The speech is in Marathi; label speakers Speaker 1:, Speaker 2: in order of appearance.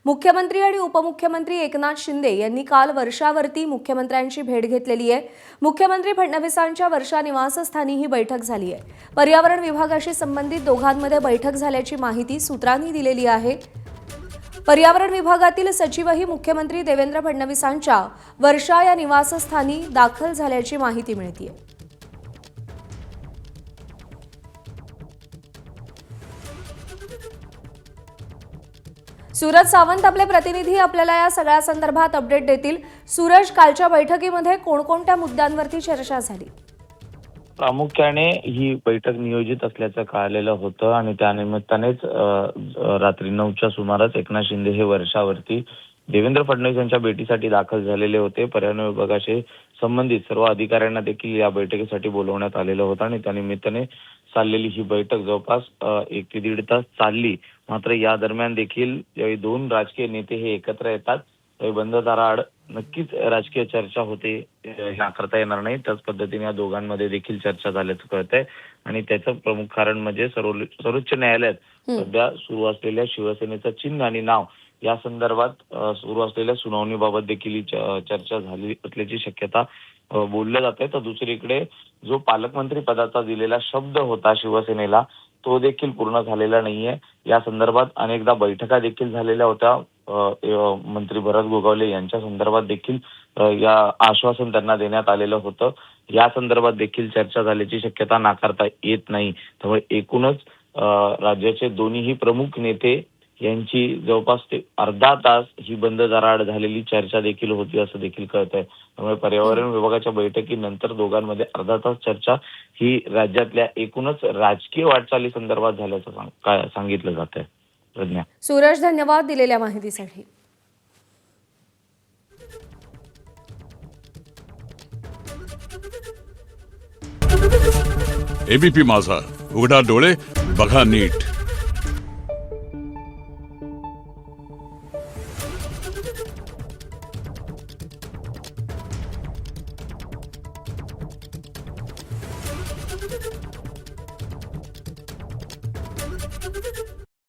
Speaker 1: मुख्यमंत्री आणि उपमुख्यमंत्री एकनाथ शिंदे यांनी काल वर्षावरती मुख्यमंत्र्यांची भेट घेतलेली आहे। मुख्यमंत्री फडणवीसांच्या वर्षा निवासस्थानी ही बैठक झाली आहे। पर्यावरण विभागाशी संबंधित दोघांमध्ये बैठक झाल्याची माहिती सूत्रांनी दिलेली आहे। पर्यावरण विभागातील सचिवही मुख्यमंत्री देवेंद्र फडणवीसांच्या वर्षा या निवासस्थानी दाखल झाल्याची माहिती मिळते। सूरज सावंत आपले प्रतिनिधी आपल्याला या सगळ्या संदर्भात अपडेट देतील। सूरज, कालच्या बैठकीमध्ये कोणकोणत्या मुद्द्यांवरती चर्चा झाली?
Speaker 2: प्रामुख्याने ही बैठक नियोजित असल्याचं कळालेलं होतं आणि त्यानिमित्तानेच रात्री 9च्या सुमारास एकनाथ शिंदे हे वर्षावरती देवेंद्र फडणवीस यांच्या भेटीसाठी दाखल झालेले होते। पर्यावरण विभागाशी संबंधित सर्व अधिकाऱ्यांना देखील या बैठकीसाठी बोलवण्यात आलेलं होतं आणि त्यानिमित्ताने चाललेली ही बैठक जवळपास 1 ते 1.5 तास चालली। मात्र या दरम्यान देखील ज्यावेळी दोन राजकीय नेते हे एकत्र येतात त्यावेळी बंद दाराआड नक्कीच राजकीय चर्चा होते हे नाकारता येणार नाही। त्याच पद्धतीने या दोघांमध्ये देखील चर्चा झाल्याचं कळतंय आणि त्याचं प्रमुख कारण म्हणजे सर्वोच्च न्यायालयात सध्या सुरू असलेल्या शिवसेनेचं चिन्ह आणि नाव या संदर्भात सुरू असलेल्या सुनावणीबाबत देखील चर्चा झाली असल्याची शक्यता बोललं जात आहे। तर दुसरीकडे जो पालकमंत्री पदाचा दिलेला शब्द होता शिवसेनेला तो देखील पूर्ण झालेला नाहीये। या संदर्भात अनेकदा बैठका देखील झालेल्या होत्या। मंत्री भरत गोगावले यांच्या संदर्भात देखील या आश्वासन त्यांना देण्यात आलेलं होतं। या संदर्भात देखील चर्चा झाल्याची शक्यता नाकारता येत नाही। त्यामुळे एकूणच राज्याचे दोन्हीही प्रमुख नेते यांची जवळपास ते अर्धा तास ही बंद दाराआड झालेली चर्चा देखील होती असं देखील कळतंय। त्यामुळे पर्यावरण विभागाच्या बैठकीनंतर दोघांमध्ये अर्धा तास चर्चा ही राज्यातल्या एकूणच राजकीय वाटचाली संदर्भात झाल्याचं सांगितलं जात आहे। प्रज्ञा।
Speaker 1: सूरज, धन्यवाद दिलेल्या माहितीसाठी।
Speaker 3: एबीपी माझा, उघडा डोळे बघा नीट।